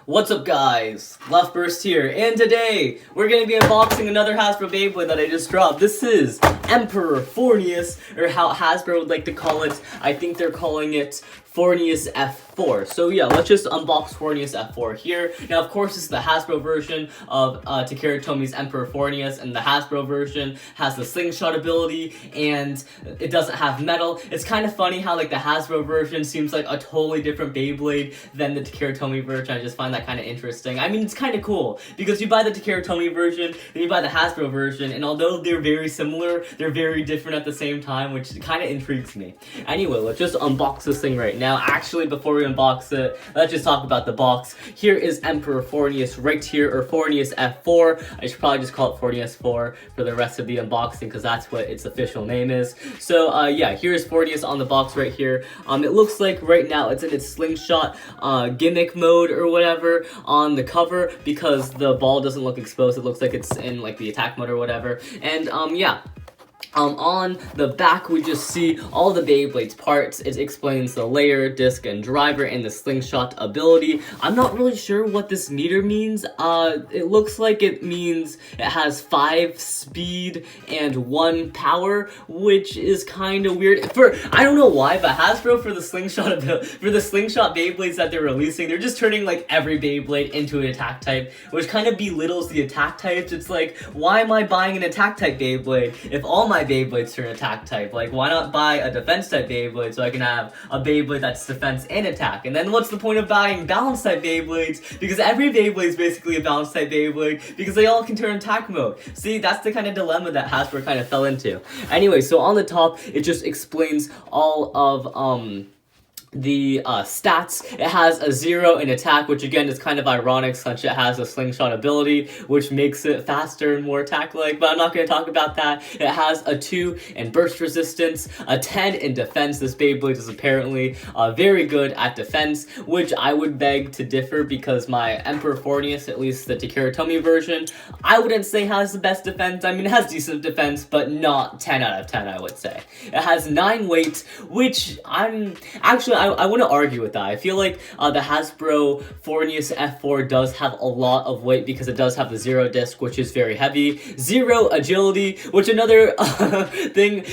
What's up guys, LeftBurst here, and today we're going to be unboxing another Hasbro Beyblade that I just dropped. This is Emperor Forneus, or how Hasbro would like to call it. I think they're calling it Forneus F4. So yeah, let's just unbox Forneus F4 here. Now of course this is the Hasbro version of Takara Tomi's Emperor Forneus, and the Hasbro version has the slingshot ability and it doesn't have metal. It's kind of funny how like the Hasbro version seems like a totally different Beyblade than the Takara Tomy version. I just find that kind of interesting. I mean, it's kind of cool because you buy the Takara Tomy version, then you buy the Hasbro version, and although they're very similar, they're very different at the same time, which kind of intrigues me. Anyway, let's just unbox this thing right now. Actually, before we unbox it, let's just talk about the box. Here is Emperor Forneus right here, or Forneus F4. I should probably just call it Forneus 4 for the rest of the unboxing because that's what its official name is. So yeah, here's Forneus on the box right here. It looks like right now it's in its slingshot gimmick mode or whatever on the cover because the ball doesn't look exposed. It looks like it's in like the attack mode or whatever. And yeah. On the back, we just see all the Beyblade's parts. It explains the layer, disc, and driver, and the slingshot ability. I'm not really sure what this meter means. It looks like it means it has 5 speed and 1 power, which is kind of weird. I don't know why, but Hasbro for the slingshot Beyblades that they're releasing, they're just turning like every Beyblade into an attack type, which kind of belittles the attack types. It's like, why am I buying an attack type Beyblade if all my Beyblades turn attack type? Like, why not buy a defense type Beyblade so I can have a Beyblade that's defense and attack? And then what's the point of buying balance type Beyblades? Because every Beyblade is basically a balance type Beyblade because they all can turn attack mode. See, that's the kind of dilemma that Hasbro kind of fell into. Anyway, so on the top, it just explains all of, the stats. It has a 0 in attack, which again is kind of ironic since it has a slingshot ability, which makes it faster and more attack-like, but I'm not going to talk about that. It has a 2 in burst resistance, a 10 in defense. This Beyblade is apparently very good at defense, which I would beg to differ because my Emperor Forneus, at least the Takara Tomy version, I wouldn't say has the best defense. I mean, it has decent defense, but not 10 out of 10, I would say. It has 9 weight, which I want to argue with that. I feel like the Hasbro Forneus F4 does have a lot of weight because it does have the 0 disc, which is very heavy. 0 agility, which another thing.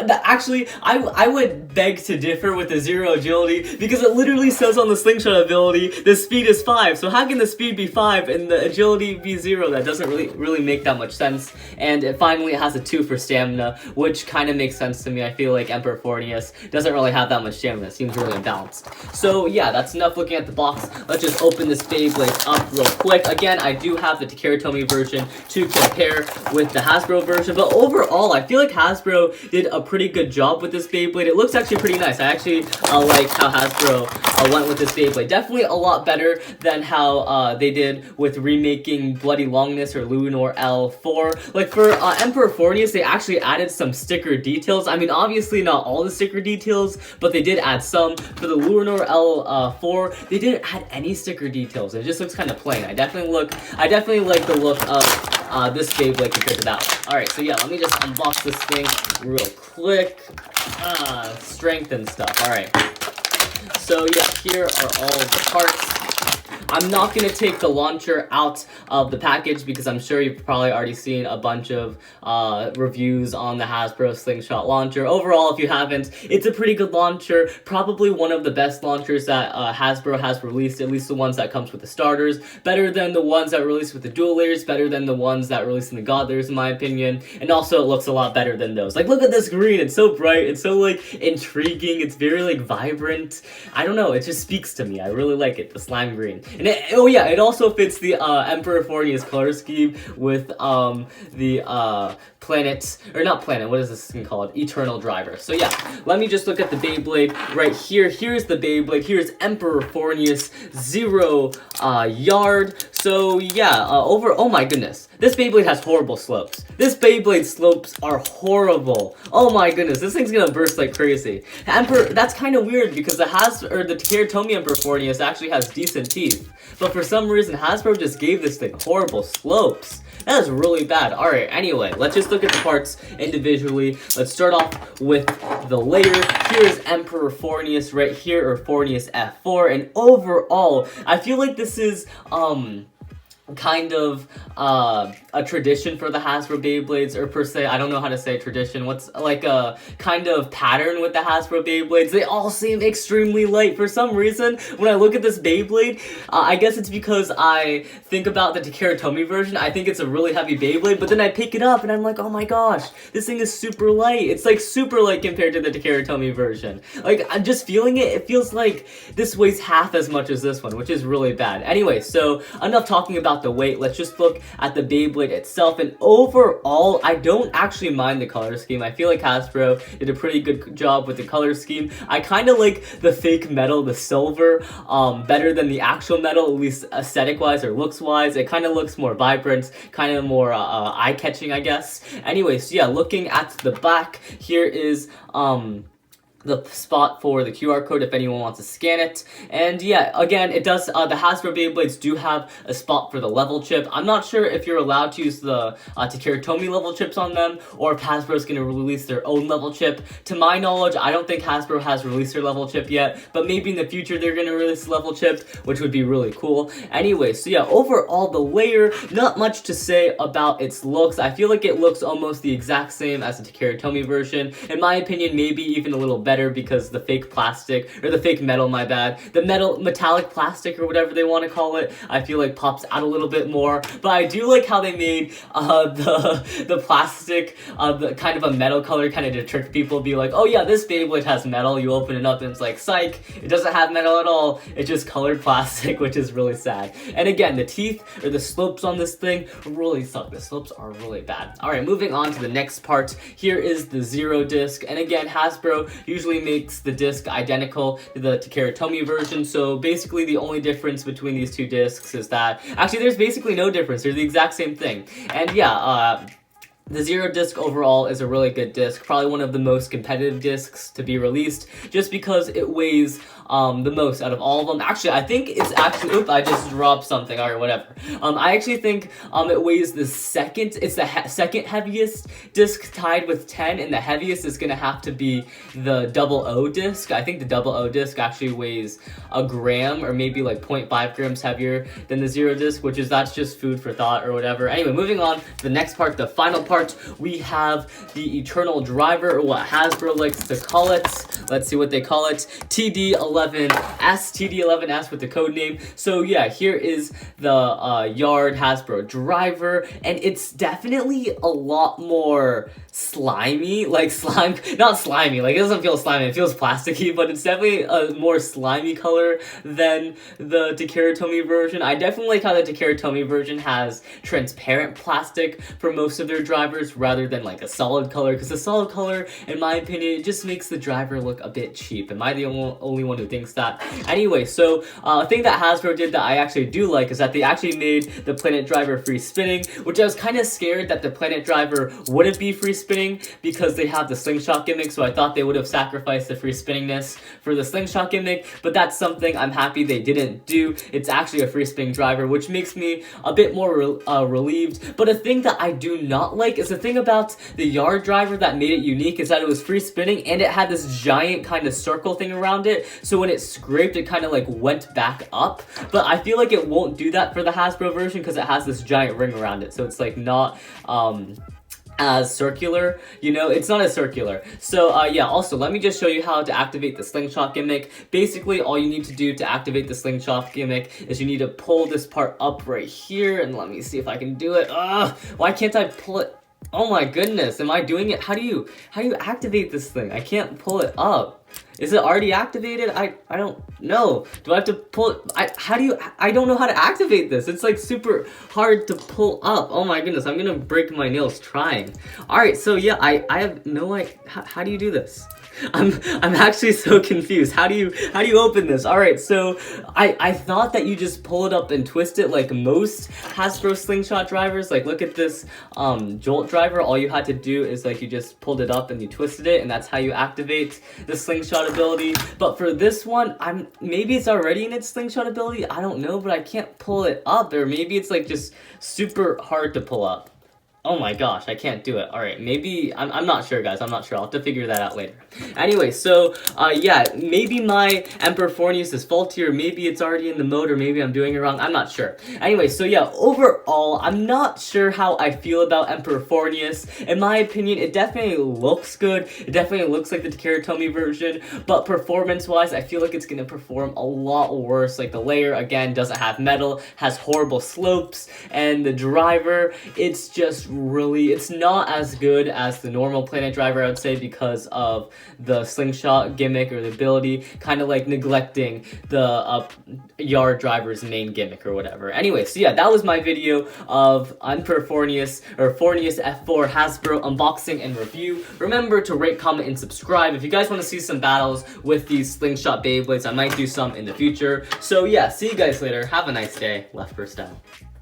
Actually, I would beg to differ with the 0 agility because it literally says on the slingshot ability the speed is 5. So how can the speed be 5 and the agility be 0? That doesn't really make that much sense. And finally, it has a 2 for stamina, which kind of makes sense to me. I feel like Emperor Forneus doesn't really have that much stamina. It seems really balanced. So yeah, that's enough looking at the box. Let's just open this Beyblade up real quick. Again, I do have the Takara Tomy version to compare with the Hasbro version, but overall, I feel like Hasbro did a pretty good job with this Beyblade. It looks actually pretty nice. I actually like how Hasbro went with this Beyblade. Definitely a lot better than how they did with remaking Bloody Longness or Lunar L4. Like for Emperor Forneus, they actually added some sticker details. I mean, obviously not all the sticker details, but they did add some. For the Lunar L4, they didn't add any sticker details. It just looks kind of plain. I definitely like the look of this Beyblade compared to that one. Alright, so yeah, let me just unbox this thing real quick. Strength and stuff. Alright. So yeah, here are all of the parts. I'm not going to take the launcher out of the package because I'm sure you've probably already seen a bunch of reviews on the Hasbro Slingshot launcher. Overall, if you haven't, it's a pretty good launcher. Probably one of the best launchers that Hasbro has released, at least the ones that comes with the starters. Better than the ones that released with the dual layers, better than the ones that released in the God layers, in my opinion. And also, it looks a lot better than those. Like, look at this green. It's so bright. It's so, like, intriguing. It's very, like, vibrant. I don't know. It just speaks to me. I really like it, the slime green. And it also fits the Emperor Forneus color scheme with the planet, or not planet, what is this thing called? Eternal Driver. So yeah, let me just look at the Beyblade right here. Here's the Beyblade. Here's Emperor Forneus 0 yard. So yeah, oh my goodness. This Beyblade has horrible slopes. This Beyblade slopes are horrible. Oh my goodness, this thing's gonna burst like crazy. Emperor, that's kind of weird because the Takara Tomy Emperor Forneus actually has decent teeth. But for some reason, Hasbro just gave this thing horrible slopes. That is really bad. Alright, anyway, let's just look at the parts individually. Let's start off with the layer. Here is Emperor Forneus right here, or Forneus F4, and overall, I feel like this is, kind of a tradition for the Hasbro Beyblades, or per se, I don't know how to say tradition. What's like a kind of pattern with the Hasbro Beyblades? They all seem extremely light. For some reason, when I look at this Beyblade, I guess it's because I think about the Takara Tomy version. I think it's a really heavy Beyblade, but then I pick it up and I'm like, oh my gosh, this thing is super light. It's like super light compared to the Takara Tomy version. Like, I'm just feeling it. It feels like this weighs half as much as this one, which is really bad. Anyway, so enough talking about the weight. Let's just look at the Beyblade itself, and overall, I don't actually mind the color scheme. I feel like Hasbro did a pretty good job with the color scheme. I kind of like the fake metal, the silver, better than the actual metal, at least aesthetic-wise or looks-wise. It kind of looks more vibrant, kind of more eye-catching, I guess. Anyway, so yeah, looking at the back, here is the spot for the QR code if anyone wants to scan it. And yeah, again, it does, the Hasbro Beyblades do have a spot for the level chip. I'm not sure if you're allowed to use the Takara Tomy level chips on them, or if Hasbro's gonna release their own level chip. To my knowledge, I don't think Hasbro has released their level chip yet, but maybe in the future they're gonna release a level chip, which would be really cool. Anyway, so yeah, overall, the layer, not much to say about its looks. I feel like it looks almost the exact same as the Takara Tomy version. In my opinion, maybe even a little better, because the fake plastic, or the fake metal, my bad, the metallic plastic, or whatever they want to call it, I feel like pops out a little bit more. But I do like how they made the plastic the kind of a metal color, kind of to trick people, be like, oh yeah, this Beyblade has metal. You open it up and it's like, psych, it doesn't have metal at all. It's just colored plastic, which is really sad. And again, the teeth, or the slopes on this thing, really suck. The slopes are really bad. Alright, moving on to the next part. Here is the Zero disc, and again, Hasbro usually makes the disc identical to the Takara Tomy version, so basically the only difference between these two discs is that, actually there's basically no difference, they're the exact same thing. And yeah, the Zero disc overall is a really good disc, probably one of the most competitive discs to be released, just because it weighs the most out of all of them. Actually, I think it's actually, oop, I just dropped something, alright, whatever. I actually think it weighs the second, it's the second heaviest disc, tied with 10, and the heaviest is gonna have to be the Double O disc. I think the Double O disc actually weighs a gram, or maybe like 0.5 grams heavier than the Zero disc, which is, that's just food for thought or whatever. Anyway, moving on to the next part, the final part, we have the Eternal Driver, or what Hasbro likes to call it. Let's see what they call it. TD11S with the code name. So yeah, here is the Yard Hasbro Driver, and it's definitely a lot more slimy, like slime, not slimy, like it doesn't feel slimy, it feels plasticky, but it's definitely a more slimy color than the Takara Tomy version. I definitely like how the Takara Tomy version has transparent plastic for most of their drivers, rather than like a solid color, because the solid color, in my opinion, it just makes the driver look a bit cheap. Am I the only one who thinks that? Anyway, so a thing that Hasbro did that I actually do like is that they actually made the Planet Driver free spinning, which I was kind of scared that the Planet Driver wouldn't be free spinning because they have the slingshot gimmick, so I thought they would have sacrificed the free spinningness for the slingshot gimmick, but that's something I'm happy they didn't do. It's actually a free spinning driver, which makes me a bit more relieved. But a thing that I do not like is the thing about the Yard Driver that made it unique is that it was free spinning, and it had this giant kind of circle thing around it, so when it scraped, it kind of like went back up. But I feel like it won't do that for the Hasbro version because it has this giant ring around it, so it's like not as circular, you know, it's not as circular. So yeah, also let me just show you how to activate the slingshot gimmick. Basically, all you need to do to activate the slingshot gimmick is you need to pull this part up right here, and let me see if I can do it. Why can't I pull it? Oh my goodness, am I doing it? How do you activate this thing? I can't pull it up. Is it already activated? I don't know. Do I have to pull it? I don't know how to activate this. It's like super hard to pull up. Oh my goodness, I'm gonna break my nails trying. Alright, so yeah, I have no idea. How do you do this? I'm actually so confused. How do you open this? All right, so I thought that you just pull it up and twist it like most Hasbro slingshot drivers. Like, look at this Jolt driver. All you had to do is like you just pulled it up and you twisted it, and that's how you activate the slingshot ability. But for this one, maybe it's already in its slingshot ability. I don't know, but I can't pull it up, or maybe it's like just super hard to pull up. Oh my gosh, I can't do it. Alright, maybe, I'm not sure, guys. I'm not sure. I'll have to figure that out later. Anyway, so, yeah, maybe my Emperor Forneus is faulty, or maybe it's already in the mode, or maybe I'm doing it wrong. I'm not sure. Anyway, so yeah, overall, I'm not sure how I feel about Emperor Forneus. In my opinion, it definitely looks good. It definitely looks like the Takaratomi version, but performance-wise, I feel like it's gonna perform a lot worse. Like, the layer, again, doesn't have metal, has horrible slopes, and the driver, it's just really, it's not as good as the normal planet driver, I would say, because of the slingshot gimmick or the ability, kind of like neglecting the yard driver's main gimmick or whatever. Anyway, so yeah, that was my video of Emperor Forneus, or Forneus F4 Hasbro unboxing and review. Remember to rate, comment, and subscribe. If you guys want to see some battles with these slingshot Beyblades, I might do some in the future. So yeah, see you guys later. Have a nice day. LeftBurst out.